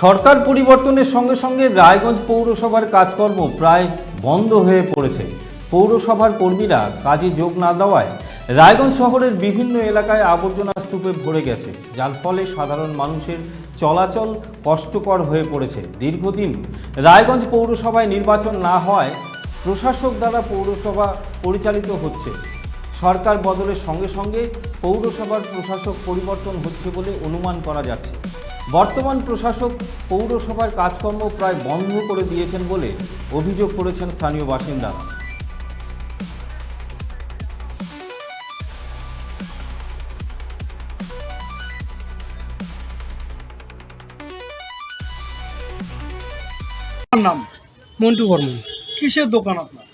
সরকার পরিবর্তনের সঙ্গে সঙ্গে রায়গঞ্জ পৌরসভার কাজকর্ম প্রায় বন্ধ হয়ে পড়েছে। পৌরসভার কর্মীরা কাজে যোগ না দেওয়ায় রায়গঞ্জ শহরের বিভিন্ন এলাকায় আবর্জনা স্তূপে ভরে গেছে, যার ফলে সাধারণ মানুষের চলাচল কষ্টকর হয়ে পড়েছে। দীর্ঘদিন রায়গঞ্জ পৌরসভায় নির্বাচন না হওয়ায় প্রশাসক দ্বারা পৌরসভা পরিচালিত হচ্ছে। সরকার বদলের সঙ্গে সঙ্গে পৌরসভার প্রশাসক পরিবর্তন হচ্ছে বলে অনুমান করা যাচ্ছে। বর্তমান প্রশাসক পৌরসভার কাজকর্ম প্রায় বন্ধ করে দিয়েছেন বলে অভিযোগ করেছেন স্থানীয় বাসিন্দারা। নাম মন্টু বর্মন। কিসের দোকান আপনার?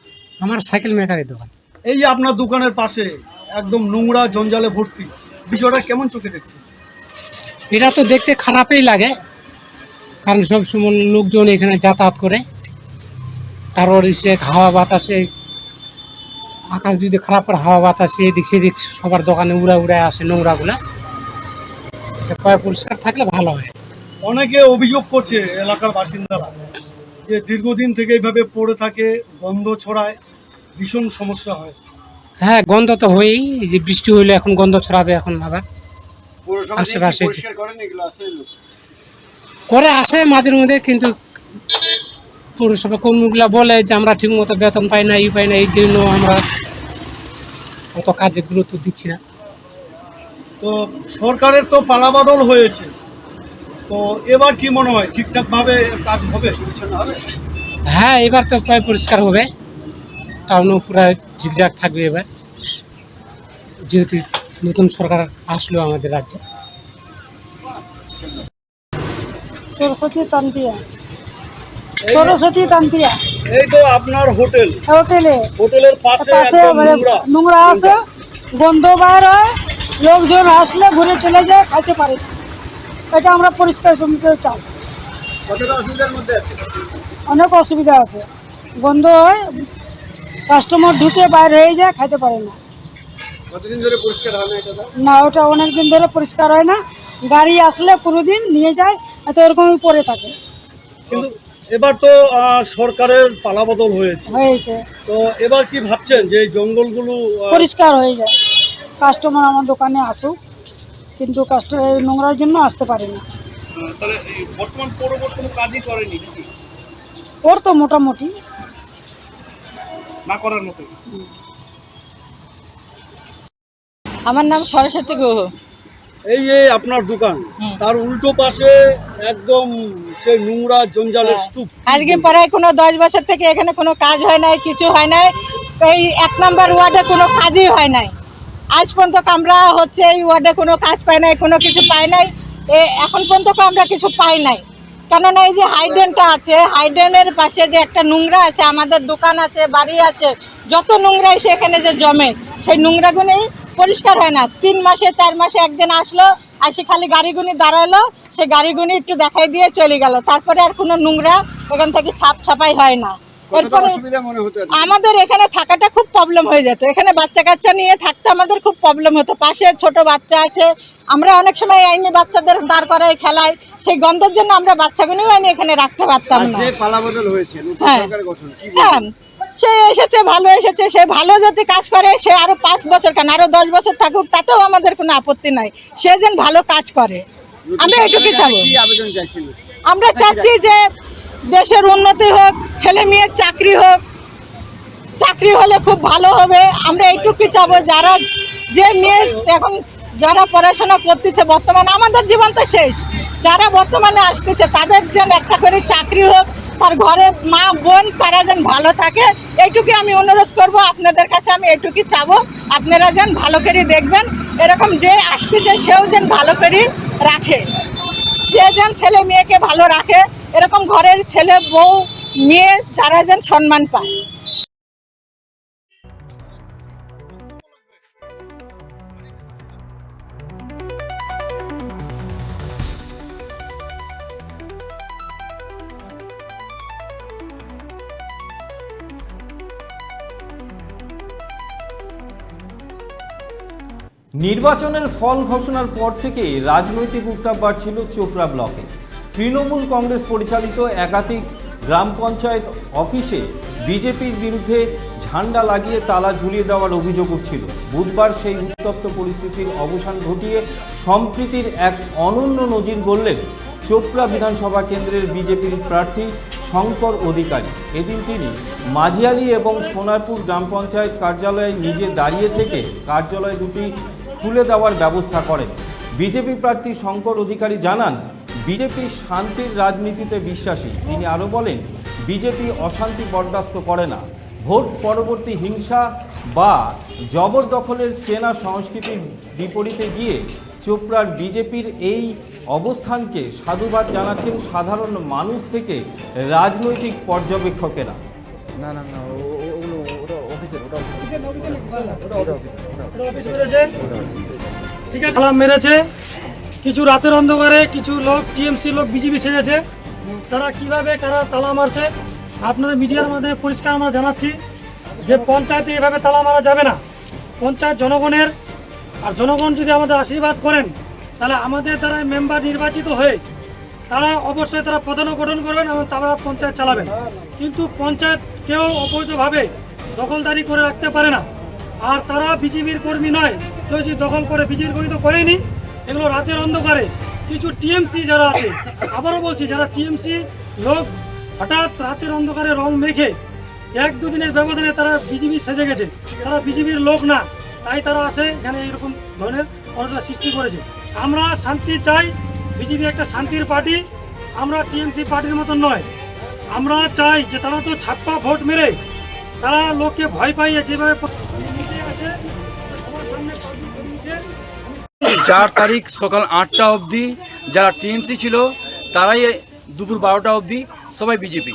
আমার সাইকেল মেকারের দোকান। এই যে আপনার দোকানের পাশে একদম নোংরা জঞ্জালে ভর্তি, বিষয়টা কেমন চোখে দেখছেন? এটা তো দেখতে খারাপই লাগে, কারণ সব সময় লোকজন এখানে যাতায়াত করে, তারপর সে হাওয়া বাতাসে আকাশ যদি খারাপ করে হাওয়া বাতাসে এদিক সেদিক সবার দোকানে উড়ায় আসে নোংরাগুলা। পরিষ্কার থাকলে ভালো হয়। অনেকে অভিযোগ করছে এলাকার বাসিন্দারা যে দীর্ঘদিন থেকে এইভাবে পড়ে থাকে, গন্ধ ছড়ায়, ভীষণ সমস্যা হয়। হ্যাঁ, গন্ধ তো হয়েই, যে বৃষ্টি হইলে এখন গন্ধ ছড়াবে। এখন আবার আশেপাশে করে আসে মাঝের মধ্যে, কিন্তু পৌরসভা কর্মীগুলা বলে যে আমরা ঠিক মতো বেতন পাই না, পাই না, এই জন্য আমরা অত কাজে গুরুত্ব দিচ্ছি না। তো সরকারের তো পালাবদল হয়েছে, তো এবার কি মনে হয় ঠিকঠাক ভাবে কাজ হবে? হ্যাঁ, এবার তো প্রায় পরিষ্কার হবে, টাউনও পুরো ঝিকঝাক থাকবে এবার, যেহেতু নতুন সরকার আসলো আমাদের রাজ্যে। সরস্বতী তান্তিয়া এই তো আপনার হোটেলের পাশে একদম নোংরা আছে, গন্ধ বাইর হয়, লোকজন আসলে ঘুরে চলে যায়, খাইতে পারে না। এটা আমরা পরিষ্কার সমিতি চাই। কতটা অসুবিধার মধ্যে আছে? অনেক অসুবিধা আছে, গন্ধ হয়, কাস্টমার ঢুকে বাইরে হয়ে যায়, খাইতে পারে না। কতদিন ধরে পরিষ্কার হয় না এটা? না, ওটা অনেক দিন ধরে পরিষ্কার হয় না, গাড়ি আসলে কোনোদিন নিয়ে যায়, এত এরকমই পড়ে থাকে। কিন্তু এবার তো সরকারের পালাবদল হয়েছে, তো এবার কি ভাবছেন যে এই জঙ্গলগুলো পরিষ্কার হয়ে যায়, কাস্টমার আমার দোকানে আসুক, কিন্তু কাস্টমার নোংরার জন্য আসতে পারে না। তাহলে বর্তমান পরিবর্তন কাজই করেনি নাকি? ওর তো মোটামুটি না করার মতো। আমার নাম সরস্বতী গুহ। এই যে আপনার দোকান, তার উল্টো পাশে একদম সেই নোংরা জঞ্জালের স্তূপ। আজকে প্রায় কোনো 10 বছর থেকে এখানে কোনো কাজ হয় নাই, কিছু হয় নাই। এই 1 নম্বর ওয়ার্ডে কোনো কাজই হয় নাই। আজ পর্যন্ত আমরা হচ্ছে এই ওয়ার্ডে কোনো কাজ পাই নাই, কোনো কিছু পাই নাই। এখন পর্যন্ত আমরা কিছু পাই নাই, কেননা এই যে হাইড্রেনটা আছে, হাইড্রেনের পাশে যে একটা নোংরা আছে, আমাদের দোকান আছে, বাড়ি আছে, যত নোংরা এসে এখানে যে জমে, সেই নোংরাগুলোই পরিষ্কার হয় না। 3 মাসে 4 মাসে একদিন আসলো, আসি খালি গাড়িগুনি দাঁড়ালো, সেই গাড়িগুনি একটু দেখাই দিয়ে চলে গেল, তারপরে আর কোনো নোংরা এখান থেকে ছাপাই হয় না। এরপরে আমাদের এখানে থাকাটা খুব প্রবলেম হয়ে যেত, এখানে বাচ্চা কাচ্চা নিয়ে থাকতে আমাদের খুব প্রবলেম হতো। পাশে ছোট বাচ্চা আছে, আমরা অনেক সময় আইনি বাচ্চাদের দাঁড় করাই খেলাই, সেই গন্ধের জন্য আমরা বাচ্চাগুনিও আইনি এখানে রাখতে পারতাম না। হ্যাঁ, সে এসেছে, ভালো এসেছে, সে ভালো যদি কাজ করে, সে আরো 5 বছর কেন আরো 10 বছর থাকুক, তাতেও আমাদের কোনো আপত্তি নাই। সে যেন ভালো কাজ করে, আমরা এটুকু চাবো। আমরা চাচ্ছি যে দেশের উন্নতি হোক, ছেলে মেয়ের চাকরি হোক, চাকরি হলে খুব ভালো হবে। আমরা এইটুকু চাবো, যারা যে মেয়ে এখন যারা পড়াশোনা করতেছে, বর্তমানে আমাদের জীবন তো শেষ, যারা বর্তমানে আসতেছে তাদের যেন একটা করে চাকরি হোক, তার ঘরে মা বোন তারা যেন ভালো থাকে, এইটুকু আমি অনুরোধ করব আপনাদের কাছে। আমি এইটুকু চাবো, আপনারা যেন ভালো করে দেখবেন, এরকম যে আসতেছে সেও যেন ভালো করে রাখে, সে যেন ছেলে মেয়েকে ভালো রাখে, এরকম ঘরের ছেলে বউ মেয়ে যারা যেন সম্মান পায়। নির্বাচনের ফল ঘোষণার পর থেকে রাজনৈতিক উত্তাপ বাড়ছিল চোপড়া ব্লকে। তৃণমূল কংগ্রেস পরিচালিত একাধিক গ্রাম পঞ্চায়েত অফিসে বিজেপির বিরুদ্ধে ঝান্ডা লাগিয়ে তালা ঝুলিয়ে দেওয়ার অভিযোগ উঠছিল। বুধবার সেই উত্তপ্ত পরিস্থিতির অবসান ঘটিয়ে সম্প্রীতির এক অনন্য নজির গড়লেন চোপড়া বিধানসভা কেন্দ্রের বিজেপির প্রার্থী শঙ্কর অধিকারী। এদিন তিনি মাঝিয়ালি এবং সোনারপুর গ্রাম পঞ্চায়েত কার্যালয়ে নিজে দাঁড়িয়ে থেকে কার্যালয় দুটি খুলে দেওয়ার ব্যবস্থা করেন। বিজেপি প্রার্থী শঙ্কর অধিকারী জানান, বিজেপি শান্তির রাজনীতিতে বিশ্বাসী। তিনি আরও বলেন, বিজেপি অশান্তি বরদাস্ত করে না। ভোট পরবর্তী হিংসা বা জবরদখলের চেনা সংস্কৃতির বিপরীতে গিয়ে চোপড়ার বিজেপির এই অবস্থানকে সাধুবাদ জানাচ্ছেন সাধারণ মানুষ থেকে রাজনৈতিক পর্যবেক্ষকেরা। ঠিক আছে, সালাম মেরেছে কিছু রাতের অন্ধকারে, কিছু লোক টিএমসি লোক বিজেপি সেজেছে। তারা কিভাবে কারা তালা মারছে আপনাদের মিডিয়ার মাধ্যমে পরিষ্কার আমরা জানাচ্ছি যে পঞ্চায়েতে এভাবে তালা মারা যাবে না। পঞ্চায়েত জনগণের, আর জনগণ যদি আমাদের আশীর্বাদ করেন তাহলে আমাদের দ্বারা মেম্বার নির্বাচিত হয়ে তারা অবশ্যই তারা প্রধান গঠন করবেন এবং তারা পঞ্চায়েত চালাবেন। কিন্তু পঞ্চায়েত কেউ অবৈধভাবে দখলদারি করে রাখতে পারে না। আর তারা বিজেপির কর্মী নয়, কেউ যদি দখল করে বিজেপির কর্মী তো করেনি। এগুলো রাতের অন্ধকারে কিছু টিএমসি যারা আছে, আবারও বলছি, যারা টিএমসি লোক হঠাৎ রাতের অন্ধকারে রং মেখে 1-2 দিনের ব্যবধানে তারা বিজেপি সেজে গেছে। তারা বিজেপির লোক না, তাই তারা আসে এখানে এরকম ধরনের অরাজকতা সৃষ্টি করেছে। আমরা শান্তি চাই, বিজেপি একটা শান্তির পার্টি, আমরা টিএমসি পার্টির মতন নয়। আমরা চাই যে তারা তো ছাপ্পা ভোট মেরে তারা লোককে ভয় পাইয়ে যেভাবে 4 তারিখ সকাল 8টা অবধি যারা টিএমসি ছিল তারাই দুপুর 12টা অবধি সবাই বিজেপি।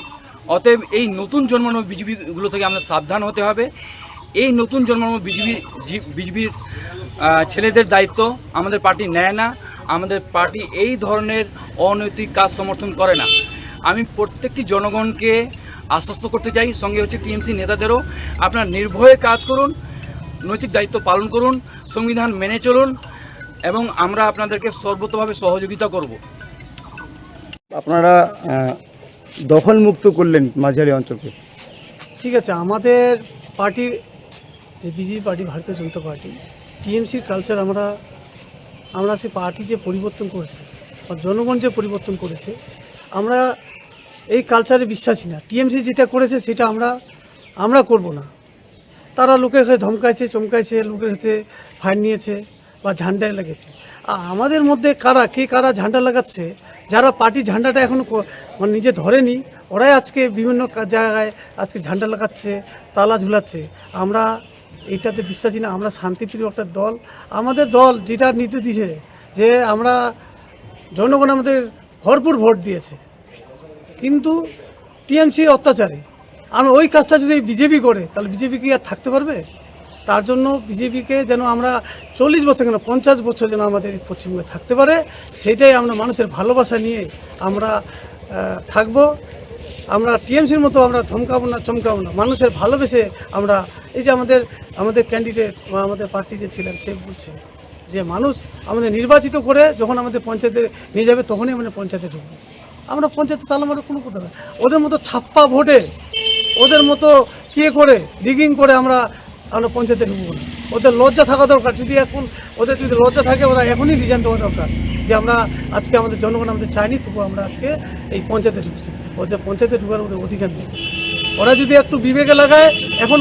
অতএব এই নতুন জন্মানো বিজেপিগুলো থেকে আমাদের সাবধান হতে হবে। এই নতুন জন্মানো বিজেপির ছেলেদের দায়িত্ব আমাদের পার্টি নেয় না। আমাদের পার্টি এই ধরনের অনৈতিক কাজ সমর্থন করে না। আমি প্রত্যেকটি জনগণকে আশ্বস্ত করতে চাই, সঙ্গে হচ্ছে টিএমসি নেতাদেরও, আপনারা নির্ভয়ে কাজ করুন, নৈতিক দায়িত্ব পালন করুন, সংবিধান মেনে চলুন এবং আমরা আপনাদেরকে সর্বতভাবে সহযোগিতা করব। আপনারা দখলমুক্ত করলেন মাঝারি অঞ্চলকে। ঠিক আছে, আমাদের পার্টির যে বিজেপি পার্টি, ভারতীয় জনতা পার্টি, টিএমসির কালচার আমরা সেই পার্টি যে পরিবর্তন করেছে বা জনগণ যে পরিবর্তন করেছে, আমরা এই কালচারে বিশ্বাসী না। টিএমসি যেটা করেছে সেটা আমরা করব না। তারা লোকের কাছে ধমকাইছে, চমকাইছে, লোকের কাছে ফাইন নিয়েছে বা ঝান্ডায় লেগেছে। আর আমাদের মধ্যে কারা ঝান্ডা লাগাচ্ছে, যারা পার্টি ঝান্ডাটা এখনও মানে নিজে ধরেনি, ওরাই আজকে বিভিন্ন জায়গায় আজকে ঝান্ডা লাগাচ্ছে, তালা ঝুলাচ্ছে। আমরা এইটাতে বিশ্বাসী না। আমরা শান্তিপ্রিয় একটা দল। আমাদের দল যেটা নীতি দিয়েছে যে আমরা জনগণ আমাদের ভরপুর ভোট দিয়েছে, কিন্তু টিএমসির অত্যাচারে আমরা ওই কাজটা যদি বিজেপি করে তাহলে বিজেপি কি আর থাকতে পারবে? তার জন্য বিজেপিকে যেন আমরা 40 বছর কেন 50 বছর যেন আমাদের পশ্চিমবঙ্গে থাকতে পারে, সেটাই আমরা মানুষের ভালোবাসা নিয়ে আমরা থাকবো। আমরা টিএমসির মতো আমরা ধমকাবো না, চমকাবো না। মানুষের ভালোবেসে আমরা, এই যে আমাদের ক্যান্ডিডেট বা আমাদের প্রার্থী যে ছিলেন, সে বলছে যে মানুষ আমাদের নির্বাচিত করে যখন আমাদের পঞ্চায়েতে নিয়ে যাবে তখনই আমরা পঞ্চায়েতে ঢুকবো। আমরা পঞ্চায়েতে তালা মারার কোনো কথা নয়। ওদের মতো ছাপ্পা ভোটে, ওদের মতো করে ডিগিং করে আমরা পঞ্চায়েতে ঢুকবো না। ওদের লজ্জা থাকা দরকার। ওদের যদি লজ্জা থাকে, ওরা এখনই রিজাইন দেওয়া দরকার যে আমরা আজকে আমাদের জনগণ আমাদের চাইনি, তবু আমরা আজকে এই পঞ্চায়েতে ঢুকছি। ওদের পঞ্চায়েতে ঢুকার ওদের অধিকার নেই। ওরা যদি একটু বিবেকে লাগায়, এখন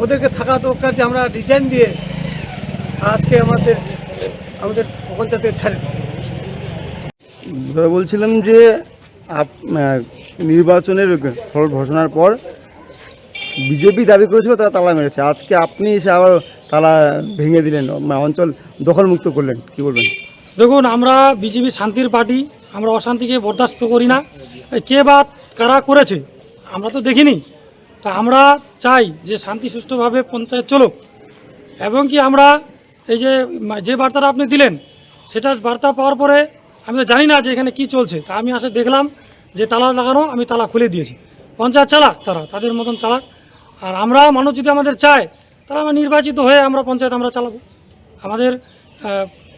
ওদেরকে থাকা দরকার যে আমরা রিজাইন দিয়ে আজকে আমাদের পঞ্চায়েতে ছাড়ে। বলছিলাম যে নির্বাচনের ফল ঘোষণার পর বিজেপি দাবি করেছিল তারা তালা মেরেছে, আজকে আপনি এসে আবার তালা ভেঙে দিলেন, অঞ্চল দখলমুক্ত করলেন, কি বলবেন? দেখুন, আমরা বিজেপি শান্তির পার্টি, আমরা অশান্তিকে বরদাস্ত করি না। কে বা কারা করেছে আমরা তো দেখিনি। তা আমরা চাই যে শান্তি সুষ্ঠুভাবে পঞ্চায়েত চলুক, এবং কি আমরা এই যে বার্তাটা আপনি দিলেন, সেটা বার্তা পাওয়ার পরে আমি তো জানি না যে এখানে কি চলছে। তা আমি আসে দেখলাম যে তালা লাগানো, আমি তালা খুলে দিয়েছি। পঞ্চায়েত চালাক, তারা তাদের মতন চালাক। আর আমরা মানুষ যদি আমাদের চায় তাহলে আমরা নির্বাচিত হয়ে আমরা পঞ্চায়েত আমরা চালাবো। আমাদের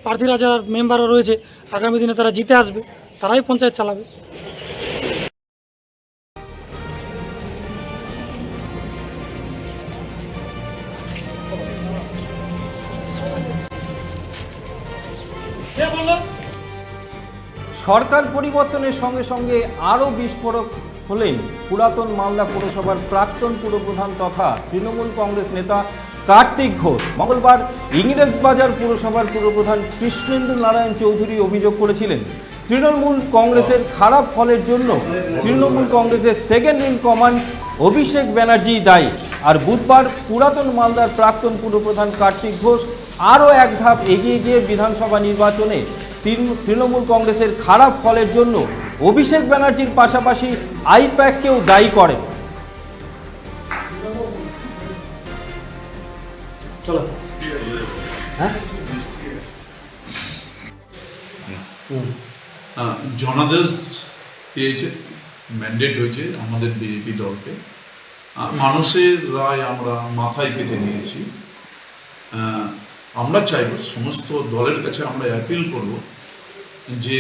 প্রার্থীরা যারা মেম্বারও রয়েছে, আগামী দিনে তারা জিতে আসবে, তারাই পঞ্চায়েত চালাবে। সরকার পরিবর্তনের সঙ্গে সঙ্গে আরও বিস্ফোরক হলেন পুরাতন মালদা পুরসভার প্রাক্তন পুরপ্রধান তথা তৃণমূল কংগ্রেস নেতা কার্তিক ঘোষ। মঙ্গলবার ইংরেজবাজার পুরসভার পুরপ্রধান কৃষ্ণেন্দু নারায়ণ চৌধুরী অভিযোগ করেছিলেন তৃণমূল কংগ্রেসের খারাপ ফলের জন্য তৃণমূল কংগ্রেসের second in command Abhishek Banerjee দায়ী। আর বুধবার পুরাতন মালদার প্রাক্তন পুরপ্রধান কার্তিক ঘোষ আরও এক ধাপ এগিয়ে গিয়ে বিধানসভা নির্বাচনে তৃণমূল কংগ্রেসের খারাপ ফলের জন্য অভিষেক ব্যানার্জির পাশাপাশি আইপ্যাককেও দায়ী করেন। জনাদেশ পেয়েছে, ম্যান্ডেট হয়েছে আমাদের বিজেপি দলকে। মানুষের রায় আমরা মাথায় পেতে নিয়েছি। আমরা চাইব সমস্ত দলের কাছে আমরা অ্যাপিল করব যে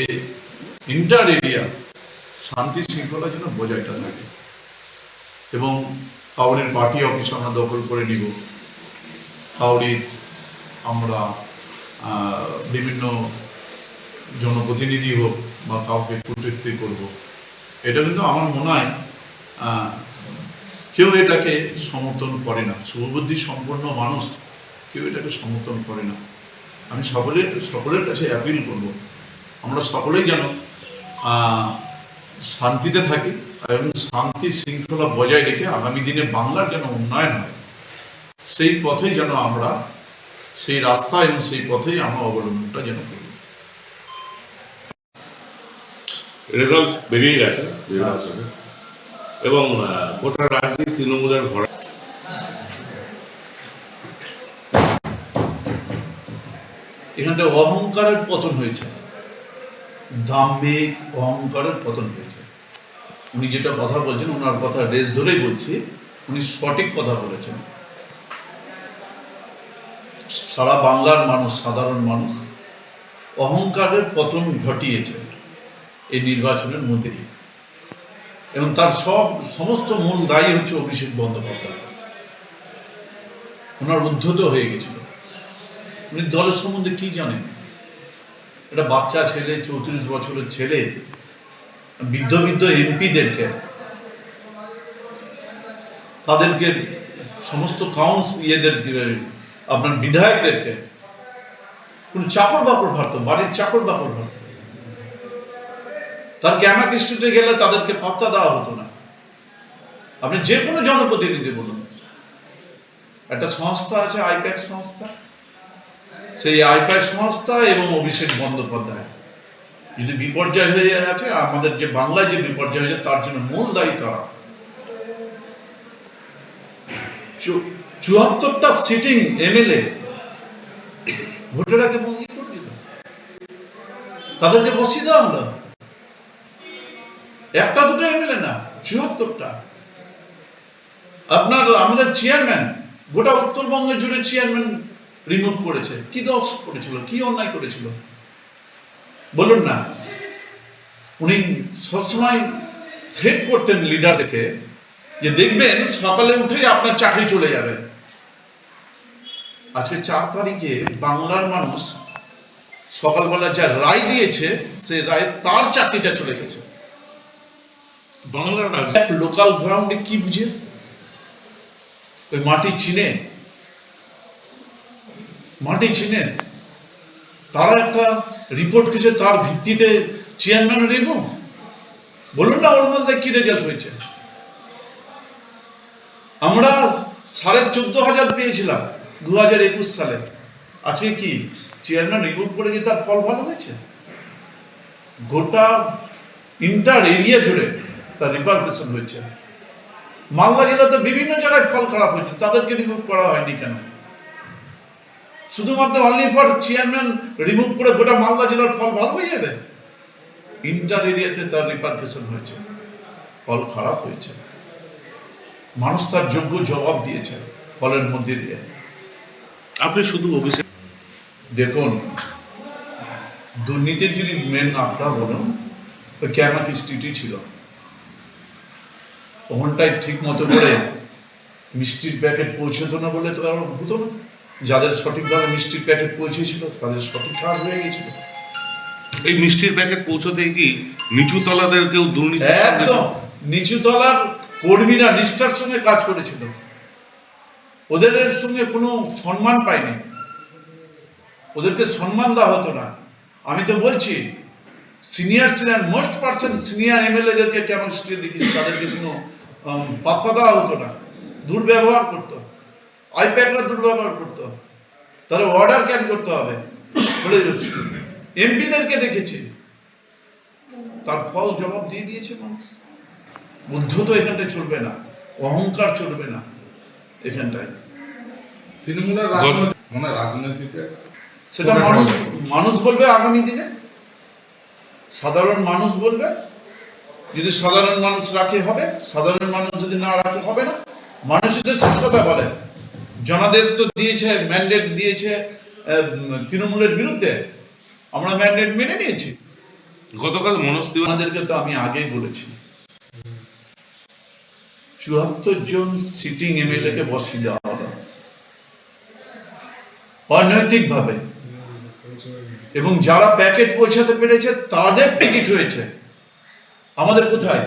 ইন্টার এরিয়া শান্তি শৃঙ্খলা যেন বজায়টা থাকে এবং কাউরির পার্টি অফিস আমরা দখল করে নিব, কাউরির আমরা বিভিন্ন জনপ্রতিনিধি হোক বা কাউকে কটূক্তি করব, এটা কিন্তু আমার মনে হয় কেউ এটাকে সমর্থন করে না। সুবুদ্ধি সম্পন্ন মানুষ কেউ এটাকে সমর্থন করে না। আমি সকলের কাছে অ্যাপিল করব আমরা সকলেই যেন শান্তিতে থাকি এবং শান্তি শৃঙ্খলা বজায় রেখে আগামী দিনে বাংলার যেন উন্নয়ন হয়, সেই পথেই যেন আমরা সেই রাস্তা এবং সেই পথেই আমরা অবলম্বনটা যেন করি। রেজাল্ট বেরিয়ে গেছে নির্বাচনে এবং গোটা রাজ্যে তৃণমূলের ভরা। এখানটা অহংকারের পতন হয়েছে, দাম্ভিক অহংকারের পতন হয়েছে। উনি যেটা কথা বলছেন ওনার কথা রেস ধরেই বলছি, উনি সঠিক কথা বলেছেন। সারা বাংলার মানুষ, সাধারণ মানুষ অহংকারের পতন ঘটিয়েছে এই নির্বাচনের মধ্যে, এবং তার সমস্ত মূল দায়ী হচ্ছে অভিষেক বন্দ্যোপাধ্যায়। ওনার উদ্ধত হয়ে গেছিল। উনি দলের সম্বন্ধে কি জানেন? একটা বাচ্চা ছেলে, 34 বছরের ছেলে, বৃদ্ধ এমপিদেরকে, তাদেরকে সমস্ত আপনার বিধায়কদেরকে কোন চাকর বাকর ভাবতো, বাড়ির চাকর বাকর ভাবতো। তার ক্যামাক স্ট্রিটে গেলে তাদেরকে পাত্তা দেওয়া হতো না। আপনি যে কোনো জনপ্রতিনিধি বলুন, একটা সংস্থা আছে আইপ্যাক সংস্থা, সেই আইপ্যাক সংস্থা এবং অভিষেক বন্দ্যোপাধ্যায় যদি বিপর্যয় হয়ে আছে, আমাদের যে বাংলায় যে বিপর্যয় হয়েছে তার জন্য মূল দায়ী তারা। 74টা সিটিং এমএলএ ভোটের আগে বন্দী করে দিল, তাদেরকে বসিয়ে দাও আমরা। একটা দুটো এমএলএ না, 74টা। আপনার আমাদের চেয়ারম্যান, গোটা উত্তরবঙ্গে জুড়ে চেয়ারম্যান রিমুভ করেছে। কি দোষ করেছিল, কি অন্যায় করেছিল বলুন না? উনি সবসময় থ্রেট করতেন লিডারদেরকে যে দেখবেন সকালে উঠেই আপনার চাকরি চলে যাবে। আজকে 4 তারিখে বাংলার মানুষ সকালবেলা যা রায় দিয়েছে, সে রায় তার চাকরিটা চলে গেছে। বাংলার লোকাল গ্রাউন্ডে কি বুঝে? ওই মাটি চিনে তারা একটা রিপোর্ট কিছু, তার ভিত্তিতে চেয়ারম্যান রিমুভ। বলুন না ওর মধ্যে কি রেজাল্ট হয়েছে? আমরা 14,500 পেয়েছিলাম 2021 সালে। আজকে কি চেয়ারম্যান রিমুভ করে কি তার ফল ভালো হয়েছে? গোটা ইন্টার এরিয়া জুড়ে তার রিপারকেশন হয়েছে। মালদা জেলাতে বিভিন্ন জায়গায় ফল খারাপ হয়েছে, তাদেরকে রিমুভ করা হয়নি কেন? শুধুমাত্র অনলি ফর চেয়ারম্যান রিমুভ করে গোটা মালদা জেলার ফল ভালো হয়ে যাবে? ইন্টার এরিয়াতে তার রিপারকেশন হয়েছে, ফল খারাপ হয়েছে। মানুষ তার যোগ্য জবাব দিয়েছে ফলের মধ্যে দিয়ে। আপনি শুধু দেখুন, দুর্নীতির যদি মেন আপনারা বলুন, ওই ক্যামাক স্ট্রিটই ছিল। ওখানটায় ঠিক মতো করে মিষ্টির প্যাকেট পৌঁছতো না বলে তো আর হতো না। যাদের সঠিকভাবে মিষ্টির প্যাকেট পৌঁছেছিল তাদের সঠিক কাজ হয়ে গেছিল। এই মিষ্টির প্যাকেট পৌঁছতে কি নিচু তলাদেরকেও দুর্নীতি, একদম নিচু তলার কর্মীরা নিষ্ঠার সঙ্গে কাজ করেছিল, ওদের সঙ্গে কোনো সম্মান পায়নি, ওদেরকে সম্মান দেওয়া হতো না। আমি তো বলছি সিনিয়র ছিলেন, মোস্ট পার্সেন্ট সিনিয়র এমএলএদেরকে কেমন স্ট্রিট দেখেছি, তাদেরকে কোনো পাত্তা দেওয়া হতো না, দুর্ব্যবহার করতো, আইপ্যাকরা দুর্ব্যবহার করতো। তাহলে অর্ডার ক্যান করতে হবে বলে এমপিদেরকে দেখেছি, তার ফল জবাব দিয়ে দিয়েছে মানুষ। বুদ্ধ তো এখানটায় চলবে না, অহংকার চলবে না এখানটায়। তৃণমূলের রাজনীতিতে সেটা মানুষ বলবে আগামী দিনে, সাধারণ মানুষ বলবে। যদি সাধারণ মানুষ রাখে হবে, সাধারণ মানুষ যদি না রাখে হবে না। মানুষই তো শেষ কথা বলে। জনাদেশ তো দিয়েছে, ম্যান্ডেট দিয়েছে তৃণমূলের বিরুদ্ধে, আমরা ম্যান্ডেট মেনে নিয়েছি। গতকাল মনোজ তিওয়ারি, আমাদেরকে তো আমি আগেই বলেছি ৭৪ জন সিটিং এমএলএ কে বসিয়ে দেওয়া হলো অনৈতিকভাবে, এবং যারা প্যাকেট পৌঁছাতে পেরেছে তাদের টিকিট হয়েছে। আমাদের কোথায়?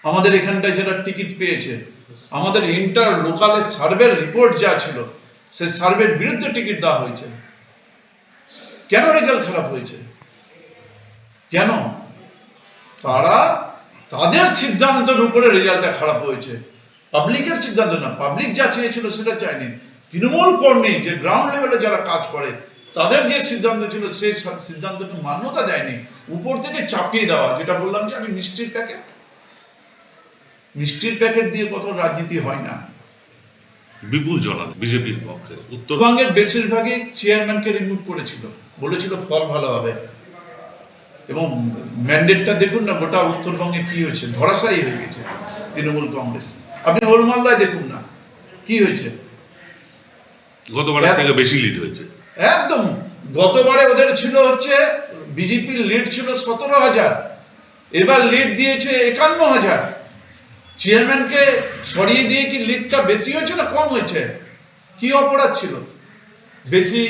আমাদের এখানটায় যারা টিকিট পেয়েছে, আমাদের ইন্টার লোকালের সার্ভের রিপোর্ট যা ছিল সেই সার্ভের বিরুদ্ধে টিকিট দেওয়া হয়েছে। কেন রেজাল্ট খারাপ হয়েছে? কেন? তারা তাদের সিদ্ধান্তের উপরে রেজাল্টটা খারাপ হয়েছে, পাবলিকের সিদ্ধান্ত না। পাবলিক যা চেয়েছিল সেটা চায়নি। তৃণমূল কর্মী যে গ্রাউন্ড লেভেলে যারা কাজ করে তাদের যে সিদ্ধান্ত ছিল সেই সিদ্ধান্তকে মান্যতা দেয়নি, উপর থেকে চাপিয়ে দেওয়া। যেটা বললাম যে আমি মিষ্টির প্যাকেট দিয়ে কত রাজনীতি হয় না। বিপুল জলান বিজেপির পক্ষে উত্তরবঙ্গের বেশিরভাগই চেয়ারম্যানকে রিমুভ করেছিল, বলেছিল ফল ভালো হবে। এবং ম্যান্ডেটটা দেখুন না, গোটা উত্তরবঙ্গে কি হয়েছে, ধরাশায়ী হয়ে গেছে তৃণমূল কংগ্রেস। আপনি ওলমালদায় দেখুন না কি হয়েছে, গতবারের থেকে বেশি লিড হয়েছে। একদম গতবারে ওদের ছিল হচ্ছে বিজেপির লিড ছিল ১৭,০০০, এবার লিড দিয়েছে ৫১,০০০। চেয়ারম্যানকে সরিয়ে দিয়ে কি লিডটা বেশি হয়েছে না কম হয়েছে? কি অপরাধ ছিল বেশি?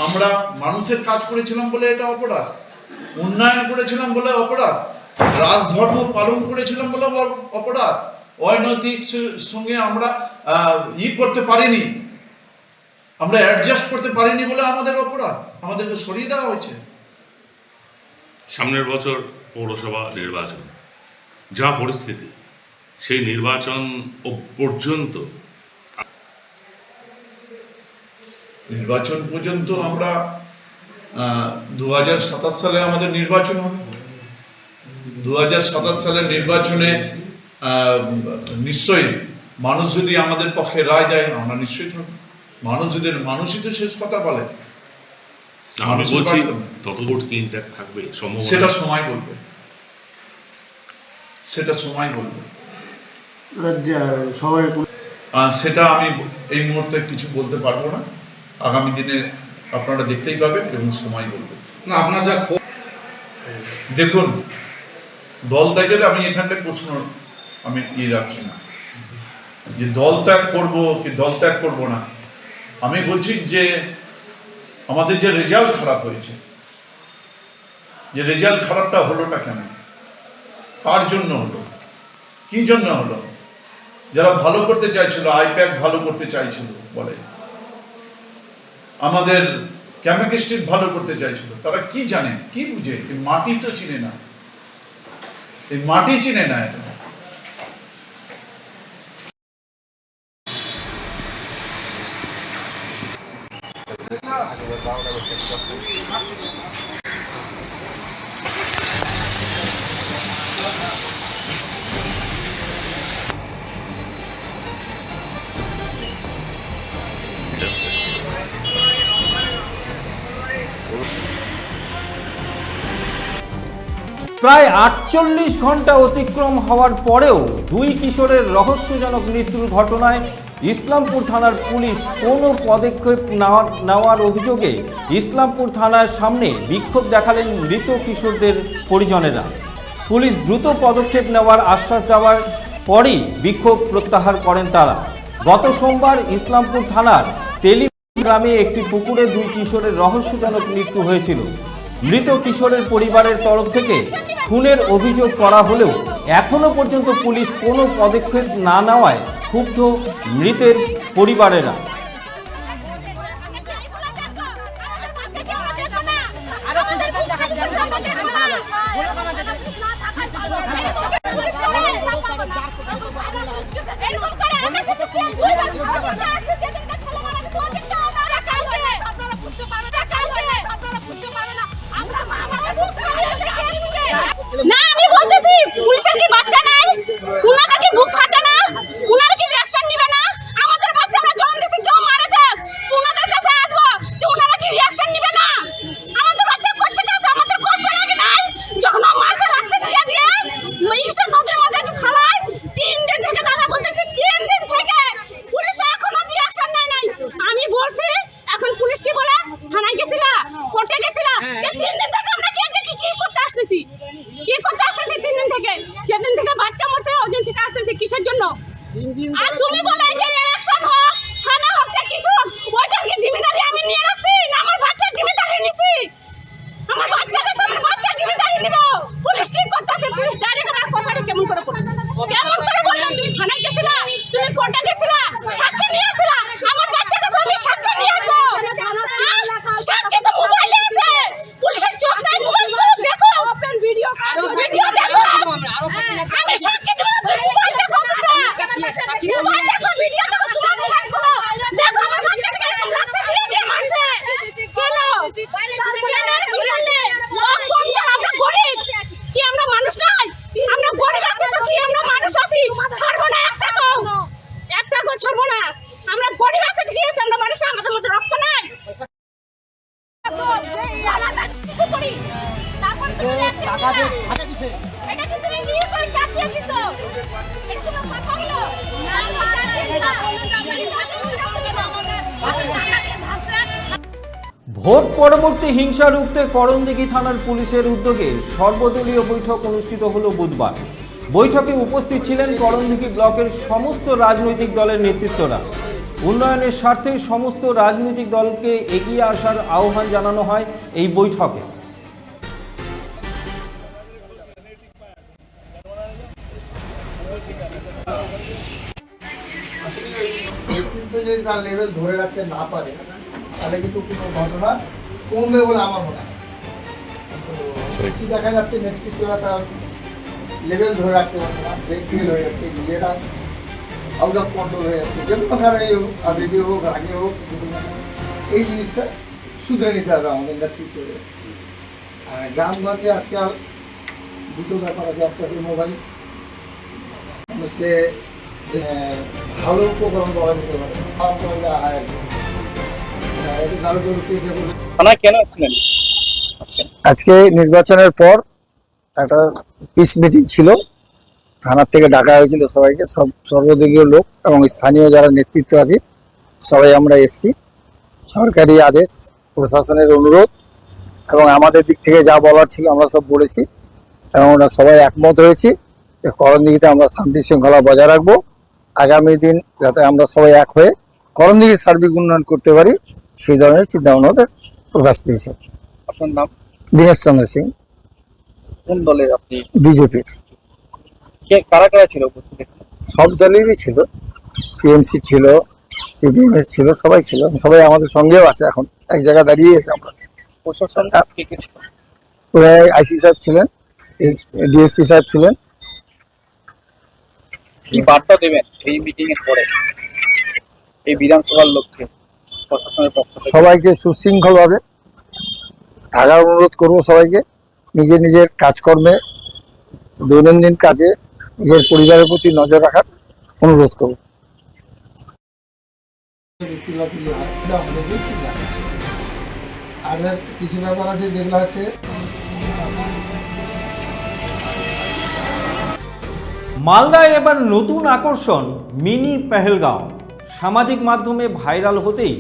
আমরা মানুষের কাজ করেছিলাম বলে এটা অপরাধ? উন্নয়ন করেছিলাম বলে অপরাধ? রাজধর্ম পালন করেছিলাম বলে অপরাধ? অনৈতিক সঙ্গে আমরা করতে পারিনি, আমরা অ্যাডজাস্ট করতে পারিনি বলে আমাদের অপরাধ, আমাদেরকে সরিয়ে দেওয়া হয়েছে। সামনের বছর পৌরসভা নির্বাচন, যা পরিস্থিতি, সেই নির্বাচন পর্যন্ত আমরা ২০২৭ সালে আমাদের নির্বাচন হবে। ২০২৭ সালের নির্বাচনে নিশ্চয়ই মানুষ যদি আমাদের পক্ষে রায় দেয় আমরা নিশ্চয়ই থাকবো। মানুষই তো শেষ কথা বলে। আমি বলছি তত ভোট কি ইনট্যাক্ট থাকবে? সেটা সময় বলবে, সেটা আমি এই মুহূর্তে কিছু বলতে পারবো না। আগামী দিনে আপনারা দেখতেই পাবেন এবং সময় বলবে। না, আপনার যা দেখুন, দল ত্যাগের আমি এখানটায় প্রশ্ন আমি রাখছি না যে দল ত্যাগ করবো কি দল ত্যাগ করবো না। আমি বলছি যে আমাদের যে রেজাল্ট খারাপ হয়েছে, যে রেজাল্ট খারাপটা হলোটা কেন, কার জন্য হলো, কি জন্য হলো? যারা ভালো করতে চাইছিল, আইপ্যাক ভালো করতে চাইছিল বলে, আমাদের ক্যামাক স্ট্রিট ভালো করতে চাইছিল, তারা কি জানে, কি বুঝে? এই মাটি তো চিনে না, এই মাটি চিনে না। এটা প্রায় ৪৮ ঘন্টা অতিক্রম হওয়ার পরেও দুই কিশোরের রহস্যজনক মৃত্যুর ঘটনায় ইসলামপুর থানার পুলিশ কোনো পদক্ষেপ নেওয়ার অভিযোগে ইসলামপুর থানার সামনে বিক্ষোভ দেখালেন মৃত কিশোরদের পরিজনেরা। পুলিশ দ্রুত পদক্ষেপ নেওয়ার আশ্বাস দেওয়ার পরই বিক্ষোভ প্রত্যাহার করেন তারা। গত সোমবার ইসলামপুর থানার তেলি গ্রামে একটি পুকুরে 2 কিশোরের রহস্যজনক মৃত্যু হয়েছিল। মৃত কিশোরের পরিবারের তরফ থেকে খুনের অভিযোগ করা হলেও এখনো পর্যন্ত পুলিশ কোনো পদক্ষেপ না নেওয়ায় ক্ষুব্ধ মৃতের পরিবারেরা। না আমি বলতেছি পুলিশের কি বাচ্চা নাই? উনারা কি বুক ফাটা না? উনারা কি রিঅ্যাকশন নেবে না? আমাদের বাচ্চা আমরা জন দিছি, জন মারে দেখ। উনাদের কাছে আসবো যে উনারা কি রিঅ্যাকশন নেবে না? আমাদের বাচ্চা করছে কাজ, আমাদের কষ্ট লাগে নাই? যখন মারতে লাগছে দিয়ে দিয়ে ঈশান নদীর মধ্যে ফেলায় 3 দিন থেকে দাদা বলতেছে 3 দিন থেকে পুলিশ এখনো রিঅ্যাকশন নেয় নাই। আমি বলছি এখন পুলিশ কি বলে থানায় গেছিলা, কোর্টে গেছিলা, 3 দিন থেকে আমরা কি করতে আসতেছি? কি করতে আসতেছি 3 দিন থেকে? যেদিন থেকে বাচ্চা মরছে ওই দিন থেকে আসতেছি কিসের জন্য? আর তুমি বলে যে ইলেকশন হোক, থানা হোক, যে কিছু হোক, ওইটার কি জিম্মেদারি আমি নিয়ে রাখছি না আমার বাচ্চার জিম্মেদারি নিছি? আমার বাচ্চার কাছে আমার বাচ্চার জিম্মেদারি নিব। পুলিশ কি করতেছে? পুলিশ ডাইরেক্ট আমার কথাটা কেমন করে বলছে? কেমন করে বললেন তুমি থানায় গেছিলা, তুমি কোর্টে গেছিলা, সাক্ষী নিয়ে আসছিলা? আমার বাচ্চার কাছে আমি সাক্ষী নিয়ে আসবো? সাক্ষী তো মোবাইলে আছে, পুলিশের চোখ নাই, মোবাইল করে দেখো, ওপেন ভিডিও ভিডিও দেখো। আমি সাক্ষী দেব না, তুমি মোবাইল দেখো, মোবাইল দেখো, ভিডিও দেখো, তোমার মোবাইল করো, দেখো আমার বাচ্চাটাকে এরকম লাগছে দিয়ে দিয়ে মারছে কেন? আমরা গরিব কি আমরা মানুষ নাই? আমরা গরিব আছি তো কি আমরা মানুষ আছি? ছাড়বো না এক টাকা ছাড়বো না। আমরা গরিব আছি কি আছে? আমরা মানুষ, আমাদের মধ্যে রক্ত নাই। ভোট পরবর্তী হিংসা রুখতে করণদিঘি থানার পুলিশের উদ্যোগে সর্বদলীয় বৈঠক অনুষ্ঠিত হলো বুধবার। বৈঠকে উপস্থিত ছিলেন করণদিঘি ব্লকের সমস্ত রাজনৈতিক দলের নেতৃত্বরা। উন্নয়নের স্বার্থে সমস্ত রাজনৈতিক দলকে এগিয়ে আসার আহ্বান জানানো হয় এই বৈঠকে। নেতৃত্ব যদি তার লেভেল ধরে রাখতে না পারে তাহলে কিন্তু কোনো ঘটনা কমবে বলে আমার মনে হয়। বেশি দেখা যাচ্ছে নেতৃত্বরা তার লেভেল ধরে রাখতে পারছে না, ফেল হয়ে যাচ্ছে, নিজেরা আউট অফ কন্ট্রোল হয়ে যাচ্ছে। যে কোনো কারণেই হোক, আবেগে হোক, রাগে হোক, এই জিনিসটা শুধরে নিতে হবে আমাদের নেতৃত্বে। আর গ্রামগঞ্জে আজকাল দুটো ব্যাপার আছে, একটা হচ্ছে মোবাইল, মানুষকে ভালো উপকরণ বলা যেতে পারে। আজকে নির্বাচনের পর একটা পিস মিটিং ছিল, থানার থেকে ডাকা হয়েছিল সবাইকে, সর্বদলীয় লোক এবং স্থানীয় যারা নেতৃত্ব আছে সবাই আমরা এসেছি। সরকারি আদেশ, প্রশাসনের অনুরোধ এবং আমাদের দিক থেকে যা বলার ছিল আমরা সব বলেছি এবং আমরা সবাই একমত হয়েছি যে করণদিঘিতে আমরা শান্তি শৃঙ্খলা বজায় রাখবো। আগামী দিন যাতে আমরা সবাই এক হয়ে করণদিঘির সার্বিক উন্নয়ন করতে পারি সেই ধরনের চিন্তা ভাবনা প্রকাশ পেয়েছে। আপনার নাম? দীনেশ চন্দ্র সিং। কোন দলের আপনি? বিজেপির। কারা কারা ছিল উপস্থিত? সব দলেরই ছিল, টিএমসি ছিল, সিপিএম এর ছিল, সবাই ছিল, সবাই আমাদের সঙ্গেও আছে। এখন এক জায়গায় দাঁড়িয়ে আছে আমরা। প্রশাসন আইসি সাহেব ছিলেন, ডিএসপি সাহেব ছিলেন। কি বার্তা দেবেন এই মিটিং এর পরে এই বিধানসভার লক্ষ্যে প্রশাসনের পক্ষ থেকে? সবাইকে সুশৃঙ্খলভাবে থাকার অনুরোধ করবো, সবাইকে নিজের নিজের কাজকর্মে, দৈনন্দিন কাজে নিজের পরিবারের প্রতি নজর রাখার অনুরোধ করব। আর কিছু ব্যাপার আছে যেগুলো হচ্ছে মালদায় এবার নতুন আকর্ষণ মিনি পেহেলগাঁও। সামাজিক মাধ্যমে ভাইরাল হতেই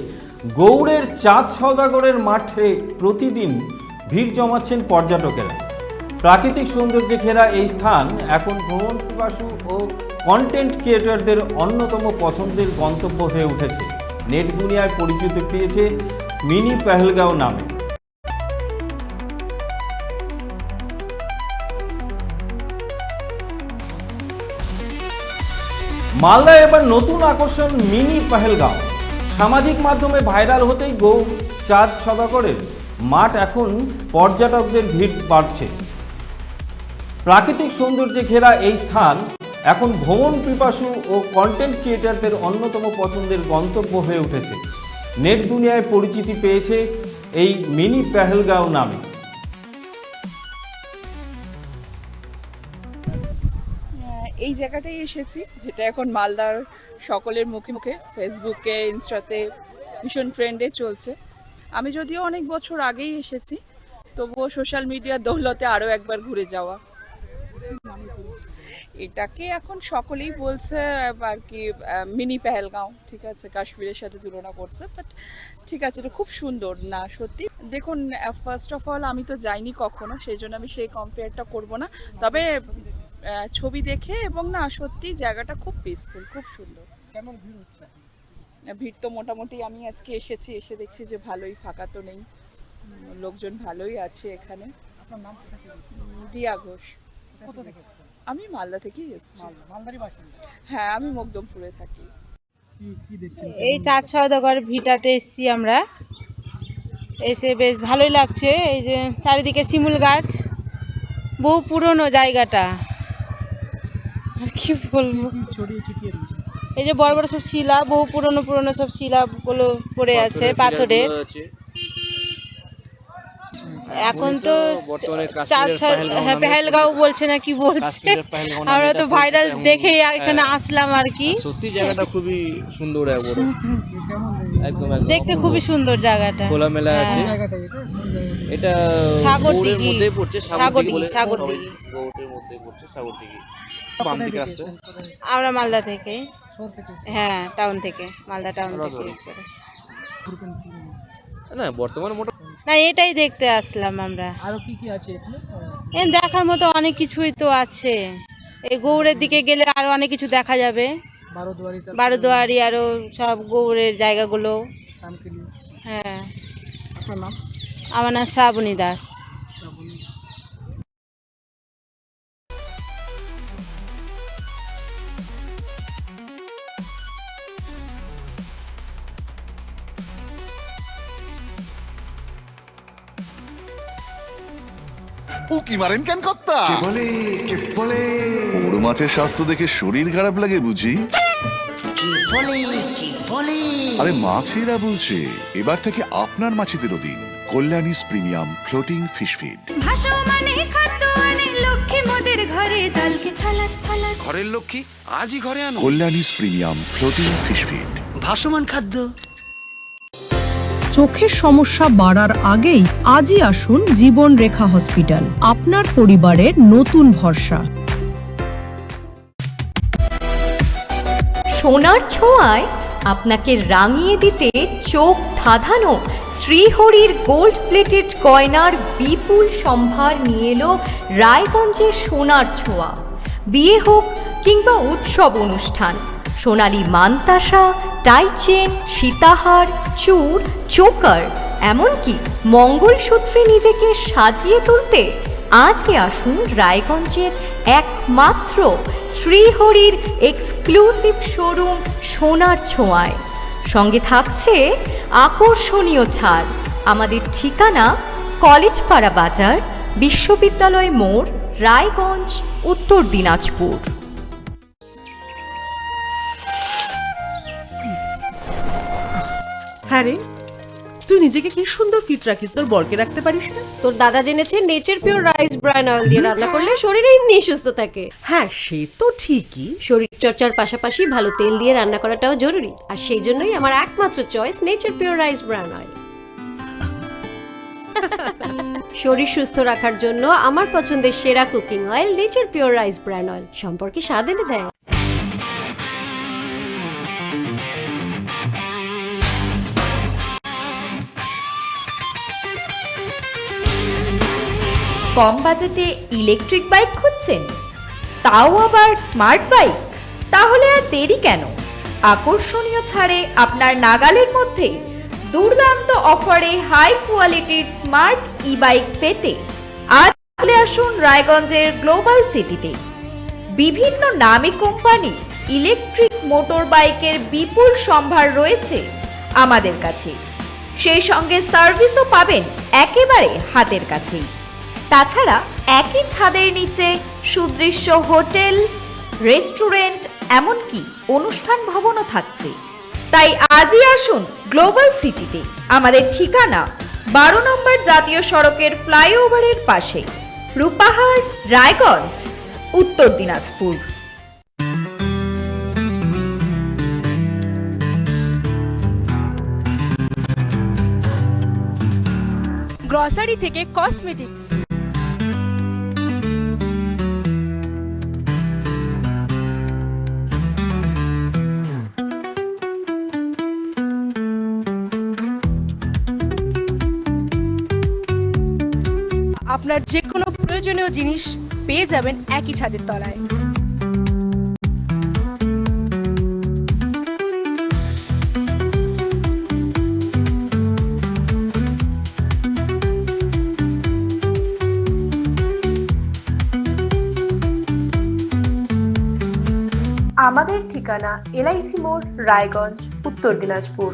গৌড়ের চাঁদ সওদাগরের মাঠে প্রতিদিন ভিড় জমাচ্ছেন পর্যটকেরা। প্রাকৃতিক সৌন্দর্যে ঘেরা এই স্থান এখন ভ্রমণ পিপাসু ও কন্টেন্ট ক্রিয়েটরদের অন্যতম পছন্দের গন্তব্য হয়ে উঠেছে। নেট দুনিয়ায় পরিচিতি পেয়েছে মিনি পেহেলগাঁও নামে। মালদায় এবার নতুন আকর্ষণ মিনি পেহেলগাঁও। সামাজিক মাধ্যমে ভাইরাল হতেই গৌর চাঁদ সদাগরের মাঠ এখন পর্যটকদের ভিড় বাড়ছে। প্রাকৃতিক সৌন্দর্যে ঘেরা এই স্থান এখন ভ্রমণ পিপাসু ও কন্টেন্ট ক্রিয়েটরদের অন্যতম পছন্দের গন্তব্য হয়ে উঠেছে। নেট দুনিয়ায় পরিচিতি পেয়েছে এই মিনি পেহেলগাঁও নামে। এই জায়গাটায় এসেছি, যেটা এখন মালদার সকলের মুখে মুখে, ফেসবুকে, ইনস্টাতে ভীষণ ট্রেন্ডে চলছে। আমি যদিও অনেক বছর আগেই এসেছি, তবুও সোশ্যাল মিডিয়ার দৌলতে আরও একবার ঘুরে যাওয়া। এটাকে এখন সকলেই বলছে আর কি মিনি পেহেলগাঁও, ঠিক আছে, কাশ্মীরের সাথে তুলনা করছে, বাট ঠিক আছে, এটা খুব সুন্দর না সত্যি। দেখুন, ফার্স্ট অফ অল আমি তো যাইনি কখনো, সেই জন্য আমি সেই কম্পেয়ারটা করব না, তবে ছবি দেখে এবং না সত্যি জায়গাটা খুব পিসফুল, খুব সুন্দর। কেমন ভিড় হচ্ছে? ভিড় তো মোটামুটি, আমি আজকে এসেছি, এসে দেখছি যে ভালোই, ফাঁকা তো নেই, লোকজন ভালোই আছে এখানে। আপনার নাম কোথা থেকে এসেছেন? দিয়া ঘোষ। কোথা থেকে এসেছেন? আমি মালদা থেকেই এসেছি। মালদারই বাসিন্দা? হ্যাঁ, আমি মকদমপুরে থাকি। কি দেখছেন? এই চাঁদ সওদাগর ভিটাতে এসেছি আমরা, এসে বেশ ভালোই লাগছে। এই যে চারিদিকে শিমুল গাছ, বহু পুরনো জায়গাটা, আর কি বলবো, ছড়িয়ে ছিটিয়ে রয়েছে। এই যে বড় বড় সব শিলা, বহু পুরনো পুরনো সব শিলাগুলো পড়ে আছে, পাথরের। এখন তো পেহেলগাঁও বলছে না কি বলছে, আমরা তো ভাইরাল দেখে এখানে আসলাম আর কি। সত্যি জায়গাটা খুবই সুন্দর, একদম দেখতে খুবই সুন্দর জায়গাটা, খোলামেলা আছে। এটা সাগরদিঘি মধ্যে পড়ছে, সাগরদিঘি গৌড়ের মধ্যে পড়ছে সাগরদিঘি। বাম দিকে আসছে। আমরা মালদা থেকে, হ্যাঁ টাউন থেকে, মালদা টাউন থেকে। না বর্তমানে না এটাই দেখতে আসলাম আমরা। আরো কি কি আছে এখানে? দেখার মতো অনেক কিছুই তো আছে। এই গৌড়ের দিকে গেলে আরো অনেক কিছু দেখা যাবে, বারোদুয়ারি আরো সব গৌড়ের জায়গাগুলো। হ্যাঁ। আপনার নাম? আমার নাম শ্রাবণী দাস। উকি মারেন কেন কর্তা? কে বলে বড় মাছের স্বাস্থ্য দেখে শরীর খারাপ লাগে বুঝি? আরে মাছেরা বলছে, এবার থেকে আপনার মাছেদেরও দিন কল্যাণীস প্রিমিয়াম ফ্লোটিং ফিশ ফিড। ঘরের লক্ষ্মী আজই ঘরে আনো কল্যাণীস প্রিমিয়াম ফ্লোটিং ফিশ ফিড, ভাসমান খাদ্য। চোখের সমস্যা বাড়ার আগেই আজই আসুন জীবন রেখা হসপিটাল, আপনার পরিবারের নতুন ভরসা। সোনার ছোঁয়ায় আপনাকে রাঙিয়ে দিতে চোখ ধাঁধানো শ্রীহরির গোল্ড প্লেটেড গয়নার বিপুল সম্ভার নিয়ে এলো রায়গঞ্জের সোনার ছোঁয়া। বিয়ে হোক কিংবা উৎসব অনুষ্ঠান, সোনালী মানতাসা, টাইচেন, সীতাহার, চূড়, চোকার, এমনকি মঙ্গলসূত্রে নিজেকে সাজিয়ে তুলতে আজই আসুন রায়গঞ্জের একমাত্র শ্রীহরির এক্সক্লুসিভ শোরুম সোনার ছোঁয়ায়। সঙ্গে থাকছে আকর্ষণীয় ছাড়। আমাদের ঠিকানা কলেজপাড়া বাজার, বিশ্ববিদ্যালয় মোড়, রায়গঞ্জ, উত্তর দিনাজপুর। হ্যাঁ রে, তুই নিজেকে কি সুন্দর ফিট রাখিস, তোর বরকে রাখতে পারিস না? তোর দাদা জেনেছে nature pure rice bran oil দিয়ে রান্না করলে শরীর এমনি সুস্থ থাকে। হ্যাঁ সে তো ঠিকই, শরীর চর্চার পাশাপাশি ভালো তেল দিয়ে রান্না করাটাও জরুরি, আর সেই জন্যই আমার একমাত্র choice nature pure rice bran oil. শরীর সুস্থ রাখার জন্য আমার পছন্দের সেরা cooking oil nature pure rice bran oil, সম্পর্কে স্বাদ এনে দেয়। কম বাজেটে ইলেকট্রিক বাইক খুঁজছেন, তাও আবার স্মার্ট বাইক? তাহলে আর দেরি কেন? আকর্ষণীয় ছাড়ে আপনার নাগালের মধ্যে দুর্দান্ত অফারে হাই কোয়ালিটির স্মার্ট ই বাইক পেতে আজ চলে আসুন রায়গঞ্জের গ্লোবাল সিটিতে। বিভিন্ন নামী কোম্পানি ইলেকট্রিক মোটর বাইকের বিপুল সম্ভার রয়েছে আমাদের কাছে, সেই সঙ্গে সার্ভিসও পাবেন একেবারে হাতের কাছেই। তাছাড়া একই ছাদের নিচে সুদৃশ্য হোটেল, রেস্টুরেন্ট, এমনকি অনুষ্ঠান ভবনও থাকছে। তাই আজই আসুন গ্লোবাল সিটিতে। আমাদের ঠিকানা 12 নম্বর জাতীয় সড়কের ফ্লাইওভারের পাশে, রূপাহার, রায়গঞ্জ, উত্তর দিনাজপুর। গ্রসারি থেকে কসমেটিক্স, আপনার যে কোনো প্রয়োজনীয় জিনিস পেয়ে যাবেন একই ছাদের তলায়। আমাদের ঠিকানা LIC মোড়, রায়গঞ্জ, উত্তর দিনাজপুর।